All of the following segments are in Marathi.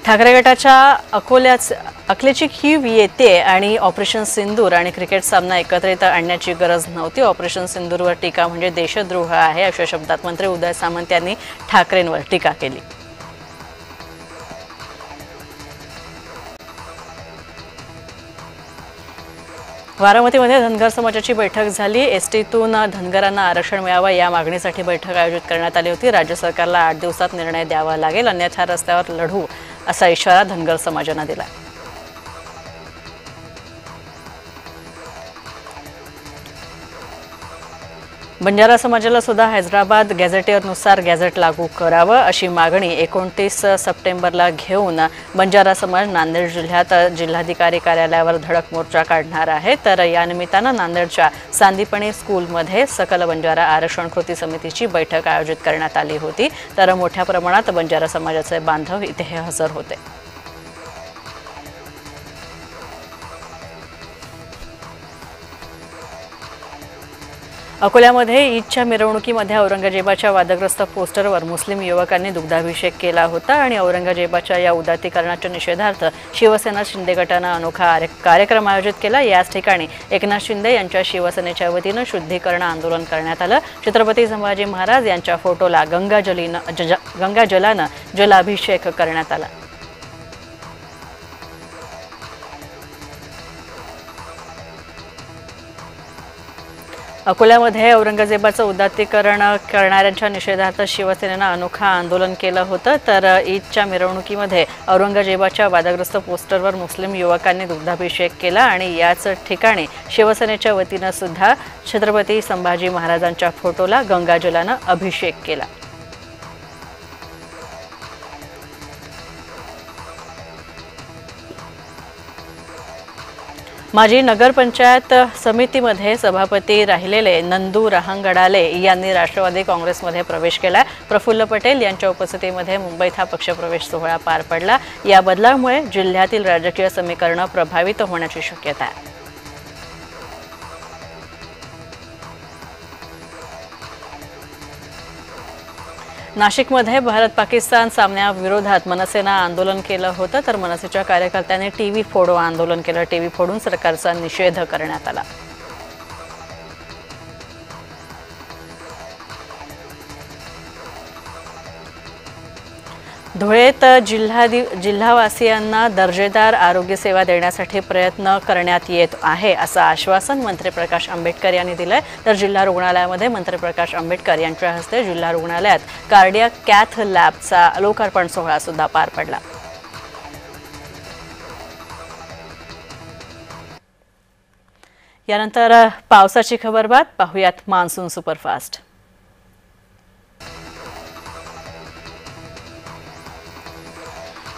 ठाकरे गटाच्या अकलेची खीव येते आणि ऑपरेशन सिंदूर आणि क्रिकेट सामना एकत्रित आणण्याची गरज नव्हती। ऑपरेशन सिंदूरवर टीका म्हणजे देशद्रोह आहे अशा शब्दात मंत्री उदय सामंत यांनी ठाकरेंवर टीका केली। बारामतीमध्ये धनगर समाजाची बैठक झाली। एसटीतून धनगरांना आरक्षण मिळावं या मागणीसाठी बैठक आयोजित करण्यात आली होती। राज्य सरकारला 8 दिवसात निर्णय द्यावा लागेल, अन्यथा रस्त्यावर लढू असा इशारा धनगर समाजाने दिला। बंजारा समाजाला सुद्धा हैदराबाद गॅझेटियरनुसार गॅझेट लागू करावं अशी मागणी 29 सप्टेंबरला घेऊन बंजारा समाज नांदेड जिल्ह्यात जिल्हाधिकारी कार्यालयावर धडक मोर्चा काढणार आहे। तर या निमित्तानं नांदेडच्या सांदीपणी स्कूलमध्ये सकल बंजारा आरक्षण कृती समितीची बैठक आयोजित करण्यात आली होती। तर मोठ्या प्रमाणात बंजारा समाजाचे बांधव इथे हजर होते। अकोल्यामध्ये ईदच्या मिरवणुकीमध्ये औरंगजेबाच्या वादग्रस्त पोस्टरवर मुस्लिम युवकांनी दुग्धाभिषेक केला होता आणि औरंगजेबाच्या या उदात्तीकरणाच्या निषेधार्थ शिवसेना शिंदे गटाने अनोखा कार्यक्रम आयोजित केला। याच ठिकाणी एकनाथ शिंदे यांच्या शिवसेनेच्या वतीने शुद्धीकरण आंदोलन करण्यात आलं। छत्रपती संभाजी महाराज यांच्या फोटोला गंगाजलाने जलाभिषेक करण्यात आला। अकोल्यामध्ये औरंगजेबाचं उदात्तीकरण करणाऱ्यांच्या निषेधार्थ शिवसेनेने अनोखा आंदोलन केलं होतं। तर ईदच्या मिरवणुकीमध्ये औरंगजेबाच्या वादग्रस्त पोस्टरवर मुस्लिम युवकांनी दुग्धाभिषेक केला आणि याच ठिकाणी शिवसेनेच्या वतीने सुद्धा छत्रपती संभाजी महाराजांच्या फोटोला गंगाजलाने अभिषेक केला। माजी नगरपंचायत समितीमध्ये सभापती राहिलेले नंदू रहांगडाले यांनी राष्ट्रवादी काँग्रेसमध्ये प्रवेश केला। प्रफुल्ल पटेल यांच्या उपस्थितीमध्ये मुंबईत हा पक्षप्रवेश सोहळा पार पडला। या बदलामुळे जिल्ह्यातील राजकीय समीकरण प्रभावित होण्याची शक्यता आहे। नाशिकमध्ये भारत पाकिस्तान सामन्याविरोधात मनसेने आंदोलन केलं होतं। तर मनसेच्या कार्यकर्त्यांनी टीव्ही फोडो आंदोलन केलं। टीव्ही फोडून सरकारचा निषेध करण्यात आला। धुळेत जिल्हावासियांना दर्जेदार आरोग्य सेवा देण्यासाठी प्रयत्न करण्यात येत आहे असं आश्वासन मंत्री प्रकाश आंबेडकर यांनी दिलंय। तर जिल्हा रुग्णालयामध्ये मंत्री प्रकाश आंबेडकर यांच्या हस्ते जिल्हा रुग्णालयात कार्डियाक कॅथ लॅबचा लोकार्पण सोहळा सुद्धा पार पडला। यानंतर पावसाची खबर पाहूयात मान्सून सुपरफास्ट।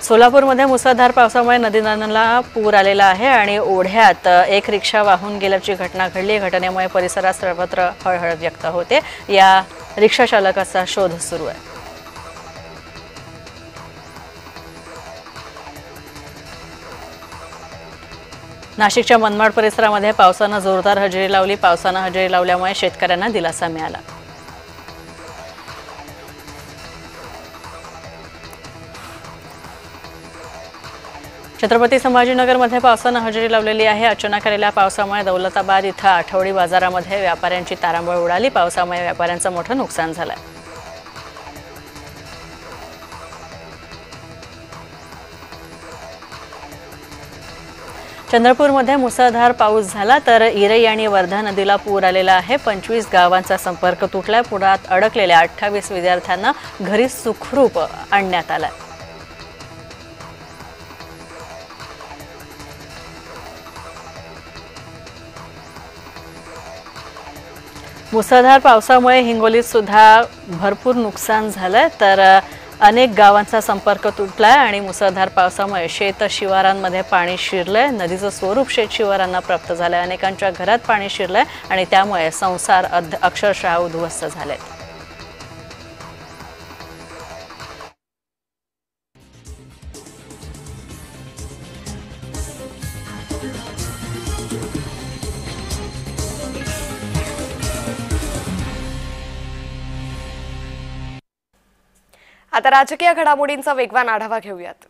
सोलापूरमध्ये मुसळधार पावसामुळे नदी-नाल्यांना पूर आलेला आहे आणि ओढ्यात एक रिक्षा वाहून गेल्याची घटना घडली। घटनेमुळे परिसरात सर्वत्र हळहळ व्यक्त होते। या रिक्षा चालकाचा शोध सुरू आहे। नाशिकच्या मनमाड परिसरामध्ये पावसाने जोरदार हजेरी लावली। पावसाने हजेरी लावल्यामुळे शेतकऱ्यांना दिलासा मिळाला। छत्रपती संभाजीनगरमध्ये पावसाने हजेरी लावलेली आहे। अचानक आलेल्या पावसामुळे दौलताबाद इथं आठवडी बाजारामध्ये व्यापाऱ्यांची तारांबळ उडाली। पावसामुळे व्यापाऱ्यांचं मोठं नुकसान झालं। चंद्रपूरमध्ये मुसळधार पाऊस झाला। तर इरई आणि वर्धा नदीला पूर आलेला आहे। 25 गावांचा संपर्क तुटलाय। पुरात अडकलेल्या 28 विद्यार्थ्यांना घरी सुखरूप आणण्यात आलं। मुसळधार पावसामुळे हिंगोलीत सुद्धा भरपूर नुकसान झालंय। तर अनेक गावांचा संपर्क तुटलाय आणि मुसळधार पावसामुळे शेत शिवारांमध्ये पाणी शिरलंय। नदीचं स्वरूप शेत शिवारांना प्राप्त झालंय। अनेकांच्या घरात पाणी शिरलंय आणि त्यामुळे संसार अक्षरशः उद्ध्वस्त झालेत। आता राजकीय घडामोडींचा वेगवान आढावा घेऊयात।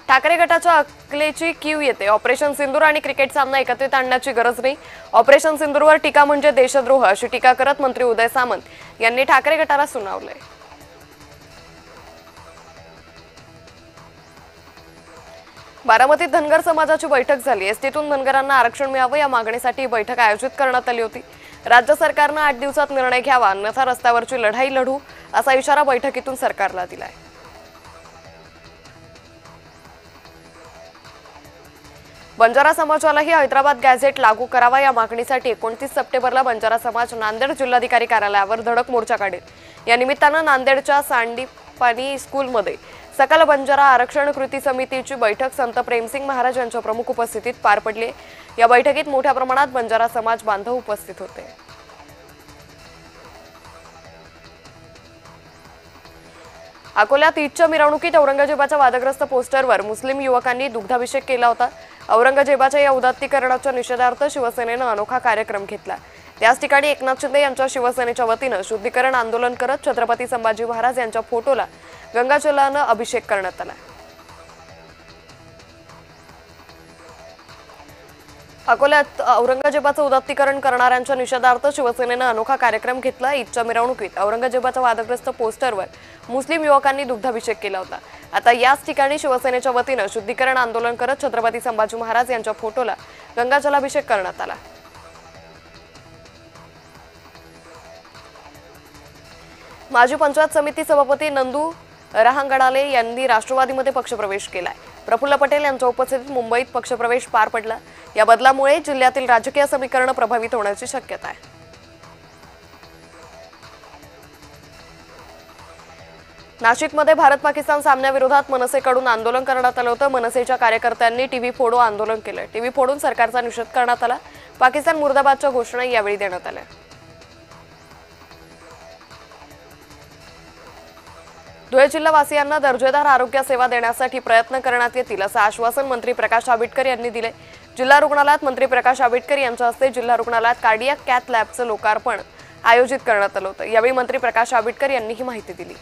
ठाकरे गटाच्या अकलेची कीव येते। ऑपरेशन सिंदूर आणि क्रिकेट सामना एकत्रित आणण्याची गरज नाही। ऑपरेशन सिंदूरवर टीका म्हणजे देशद्रोह अशी टीका करत मंत्री उदय सामंत यांनी ठाकरे गटाला सुनावलंय। बारामतीत धनगर समाजाची बैठक झाली। एसटीतून धनगरांना आरक्षण मिळावं या मागणीसाठी बैठक आयोजित करण्यात आली होती। राज्य सरकारने 8 दिवसात निर्णय घ्यावा अन्यथा रस्त्यावरची लढाई लढू असा इशारा बैठकीतून सरकारला दिलाय। बंजारा समाजालाही हैदराबाद गॅझेट लागू करावा या मागणीसाठी 29 सप्टेंबरला बंजारा समाज नांदेड जिल्हाधिकारी कार्यालयावर धडक मोर्चा काढेल। या निमित्तानं नांदेडच्या सांडीपानी स्कूलमध्ये सकल बंजारा आरक्षण कृती समितीची बैठक संत प्रेमसिंग महाराज यांच्या प्रमुख उपस्थितीत पार पडली। या बैठकीत मोठ्या प्रमाणात बंजारा समाज बांधव उपस्थित होते। अकोल्यात ईदच्या मिरवणुकीत औरंगजेबाच्या वादग्रस्त पोस्टरवर मुस्लिम युवकांनी दुग्धाभिषेक केला होता। औरंगजेबाच्या या उदात्तीकरणाच्या निषेधार्थ शिवसेनेनं अनोखा कार्यक्रम घेतला। त्याच ठिकाणी एकनाथ शिंदे यांच्या शिवसेनेच्या वतीनं शुद्धीकरण आंदोलन करत छत्रपती संभाजी महाराज यांच्या फोटोला गंगाजलानं अभिषेक करण्यात आला। अकोल्यात औरंगजेबाचं उदात्तीकरण करणाऱ्यांच्या निषेधार्थ शिवसेनेनं अनोखा कार्यक्रम घेतला। ईदच्या मिरवणुकीत औरंगजेबाच्या वादग्रस्त पोस्टरवर मुस्लिम युवकांनी दुग्धाभिषेक केला होता। आता याच ठिकाणी शिवसेनेच्या वतीनं शुद्धीकरण आंदोलन करत छत्रपती संभाजी महाराज यांच्या फोटोला गंगाजलाभिषेक करण्यात आला। माजी पंचायत समिती सभापती नंदू रहांगडाले यांनी राष्ट्रवादीमध्ये पक्षप्रवेश केलाय। प्रफुल्ल पटेल यांच्या उपस्थितीत मुंबईत पक्षप्रवेश पार पडला। या बदलामुळे जिल्ह्यातील राजकीय समीकरण प्रभावित होण्याची शक्यता आहे। नाशिकमध्ये भारत पाकिस्तान सामन्याविरोधात मनसेकडून आंदोलन करण्यात आलं होतं। मनसेच्या कार्यकर्त्यांनी टीव्ही फोडो आंदोलन केलं। टीव्ही फोडून सरकारचा निषेध करण्यात आला। पाकिस्तान मुर्दाबादच्या घोषणा यावेळी देण्यात आल्या। धुळे जिल्हावासियांना दर्जेदार आरोग्य सेवा देण्यासाठी प्रयत्न करण्यात येतील असं आश्वासन मंत्री प्रकाश आंबेडकर यांनी दिले। जिल्हा रुग्णालयात मंत्री प्रकाश आंबेडकर यांच्या हस्ते जिल्हा रुग्णालयात कार्डियाक कॅथ लॅबचं लोकार्पण आयोजित करण्यात आलं होतं। यावेळी मंत्री प्रकाश आंबेडकर यांनी ही माहिती दिली।